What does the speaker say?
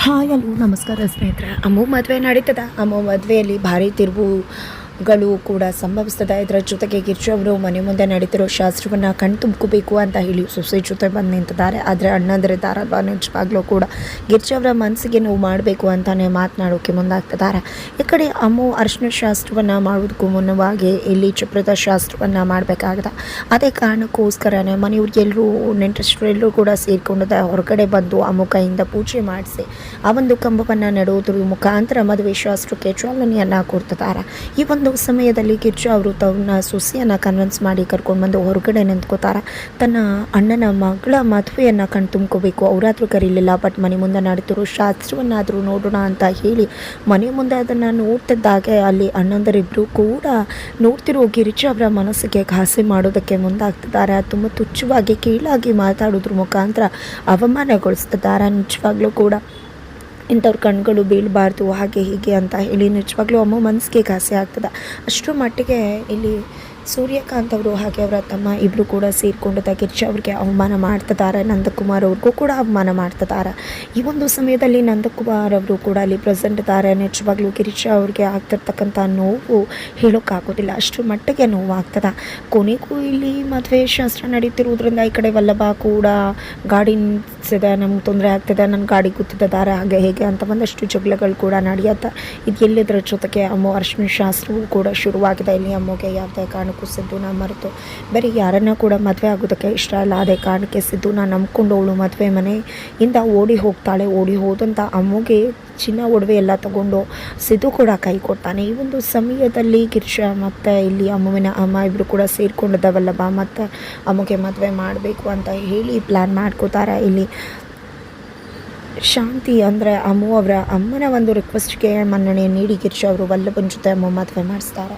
Hi hello ನಮಸ್ಕಾರ ಸ್ನೇಹಿತರೆ. ಅಮ್ಮು ಮದುವೆ ನಡೀತದ. ಅಮ್ಮು ಮದುವೆಯಲ್ಲಿ ಭಾರಿ ತಿರುವುಗಳು ಕೂಡ ಸಂಭವಿಸ್ತದೆ. ಇದರ ಜೊತೆಗೆ ಗಿರ್ಜಾ ಅವರು ಮನೆ ಮುಂದೆ ನಡೀತಿರೋ ಶಾಸ್ತ್ರವನ್ನು ಕಣ್ತುಂಬ್ಕೋಬೇಕು ಅಂತ ಹೇಳಿ ಸೊಸೆ ಜೊತೆ ಬಂದು ನಿಂತಿದ್ದಾರೆ. ಆದರೆ ಅಣ್ಣಂದಿರಿದ್ದಾರಲ್ವ, ನಿಜವಾಗ್ಲೂ ಕೂಡ ಗಿರ್ಜಾ ಅವರ ಮನಸ್ಸಿಗೆ ನೋವು ಮಾಡಬೇಕು ಅಂತಲೇ ಮಾತನಾಡೋಕ್ಕೆ ಮುಂದಾಗ್ತಿದ್ದಾರೆ. ಈ ಕಡೆ ಅಮ್ಮು ಅರಿಶಿನ ಶಾಸ್ತ್ರವನ್ನು ಮಾಡೋದಕ್ಕೂ ಮುನ್ನವಾಗಿ ಇಲ್ಲಿ ಚಪ್ರದ ಶಾಸ್ತ್ರವನ್ನು ಮಾಡಬೇಕಾಗಿದೆ. ಅದೇ ಕಾರಣಕ್ಕೋಸ್ಕರನೇ ಮನೆಯವ್ರು ಎಲ್ಲರೂ ನೆಂಟರು ಎಲ್ಲರೂ ಕೂಡ ಸೇರಿಕೊಂಡಿದ್ದ ಹೊರಗಡೆ ಬಂದು ಅಮ್ಮು ಕೈಯಿಂದ ಪೂಜೆ ಮಾಡಿಸಿ ಆ ಒಂದು ಕಂಬವನ್ನು ನೆಡುವುದರ ಮುಖಾಂತರ ಮದುವೆ ಶಾಸ್ತ್ರಕ್ಕೆ ಚಾಲನೆಯನ್ನು ಕೊಡ್ತಿದ್ದಾರೆ. ಈ ಒಂದು ಸಮಯದಲ್ಲಿ ಗಿರ್ಜಾ ಅವರು ತನ್ನ ಸೊಸೆಯನ್ನು ಕನ್ವಿನ್ಸ್ ಮಾಡಿ ಕರ್ಕೊಂಡು ಬಂದು ಹೊರಗಡೆ ನಿಂತ್ಕೋತಾರೆ. ತನ್ನ ಅಣ್ಣನ ಮಗಳ ಮದುವೆಯನ್ನು ಕಣ್ತುಂಬ್ಕೋಬೇಕು, ಅವರಾದರೂ ಕರೀಲಿಲ್ಲ, ಬಟ್ ಮನೆ ಮುಂದೆ ನಡೀತಿರೋ ಶಾಸ್ತ್ರವನ್ನಾದರೂ ನೋಡೋಣ ಅಂತ ಹೇಳಿ ಮನೆ ಮುಂದೆ ಅದನ್ನು ನೋಡ್ತಿದ್ದಾಗೆ ಅಲ್ಲಿ ಅಣ್ಣಂದರಿಬ್ಬರು ಕೂಡ ನೋಡ್ತಿರೋ ಗಿರ್ಜಾ ಅವರ ಮನಸ್ಸಿಗೆ ಘಾಸಿ ಮಾಡೋದಕ್ಕೆ ಮುಂದಾಗ್ತಿದ್ದಾರೆ. ತುಂಬ ತುಚ್ಛವಾಗಿ ಕೀಳಾಗಿ ಮಾತಾಡೋದ್ರ ಮುಖಾಂತರ ಅವಮಾನಗೊಳಿಸ್ತಿದ್ದಾರೆ. ನಿಜವಾಗ್ಲೂ ಕೂಡ ಇಂಥವ್ರ ಕಣ್ಗಳು ಬೀಳಬಾರ್ದು ಹಾಗೆ ಹೀಗೆ ಅಂತ ಹೇಳಿ ನಿಜವಾಗ್ಲೂ ಅಮ್ಮ ಮನಸ್ಸಿಗೆ ಘಾಸಿ ಆಗ್ತದೆ. ಅಷ್ಟರ ಮಟ್ಟಿಗೆ ಇಲ್ಲಿ ಸೂರ್ಯಕಾಂತ್ ಅವರು ಹಾಗೆ ಅವರ ತಮ್ಮ ಇಬ್ಬರು ಕೂಡ ಸೇರಿಕೊಂಡಿದ್ದ ಗಿರ್ಜಾ ಅವ್ರಿಗೆ ಅವಮಾನ ಮಾಡ್ತಿದ್ದಾರೆ. ನಂದಕುಮಾರ್ ಅವ್ರಿಗೂ ಕೂಡ ಅವಮಾನ ಮಾಡ್ತಿದ್ದಾರೆ. ಈ ಒಂದು ಸಮಯದಲ್ಲಿ ನಂದಕುಮಾರ್ ಅವರು ಕೂಡ ಅಲ್ಲಿ ಪ್ರೆಸೆಂಟ್ ಇದ್ದಾರೆ. ನಿಜವಾಗ್ಲೂ ಗಿರ್ಜಾ ಅವ್ರಿಗೆ ಆಗ್ತಿರ್ತಕ್ಕಂಥ ನೋವು ಹೇಳೋಕ್ಕಾಗೋದಿಲ್ಲ, ಅಷ್ಟರ ಮಟ್ಟಿಗೆ ನೋವಾಗ್ತದೆ. ಕೊನೆಗೂ ಇಲ್ಲಿ ಮದುವೆ ಶಾಸ್ತ್ರ ನಡೀತಿರೋದ್ರಿಂದ ಈ ಕಡೆ ವಲ್ಲಭ ಕೂಡ ಗಾಡಿ ನಿಲ್ಲಿಸಿದೆ, ನಮ್ಗೆ ತೊಂದರೆ ಆಗ್ತಿದೆ, ನನ್ನ ಗಾಡಿ ಕೂತಿದ್ದಾರೆ ಹಾಗೆ ಹೇಗೆ ಅಂತ ಒಂದಷ್ಟು ಜಗಳಗಳು ಕೂಡ ನಡೆಯುತ್ತೆ. ಇದು ಎಲ್ಲದರ ಜೊತೆಗೆ ಅಮ್ಮು ಅರಿಶಿನ ಶಾಸ್ತ್ರವೂ ಕೂಡ ಶುರುವಾಗಿದೆ. ಇಲ್ಲಿ ಅಮ್ಮಗೆ ಯಾವುದೇ ಕಾರಣಕ್ಕೂ ಸಿದ್ದುನ ಮರೆತು ಬೇರೆ ಯಾರನ್ನ ಕೂಡ ಮದುವೆ ಆಗೋದಕ್ಕೆ ಇಷ್ಟ ಇಲ್ಲ. ಅದೇ ಕಾರಣಕ್ಕೆ ಸಿದ್ದುನ ನಂಬ್ಕೊಂಡು ಅವಳು ಮದುವೆ ಮನೆಯಿಂದ ಓಡಿ ಹೋಗ್ತಾಳೆ. ಓಡಿ ಹೋದಂಥ ಅಮ್ಮಗೆ ಚಿನ್ನ ಒಡವೆ ಎಲ್ಲ ತಗೊಂಡು ಸಿದ್ದು ಕೂಡ ಕೈ ಕೊಡ್ತಾನೆ. ಈ ಒಂದು ಸಮಯದಲ್ಲಿ ಗಿರ್ಜಾ ಮತ್ತು ಇಲ್ಲಿ ಅಮ್ಮನ ಅಮ್ಮ ಇಬ್ಬರು ಕೂಡ ಸೇರಿಕೊಂಡಿದ್ದಾವಲ್ಲಬ ಮತ್ತು ಅಮ್ಮಗೆ ಮದುವೆ ಮಾಡಬೇಕು ಅಂತ ಹೇಳಿ ಪ್ಲ್ಯಾನ್ ಮಾಡ್ಕೋತಾರೆ. ಇಲ್ಲಿ ಶಾಂತಿ ಅಂದರೆ ಅಮ್ಮು ಅವರ ಅಮ್ಮನ ಒಂದು ರಿಕ್ವೆಸ್ಟ್ಗೆ ಮನ್ನಣೆ ನೀಡಿ ಗಿರ್ಜಾ ಅವರು ವಲ್ಲಭನ ಜೊತೆ ಅಮ್ಮ ಮದುವೆ ಮಾಡಿಸ್ತಾರೆ.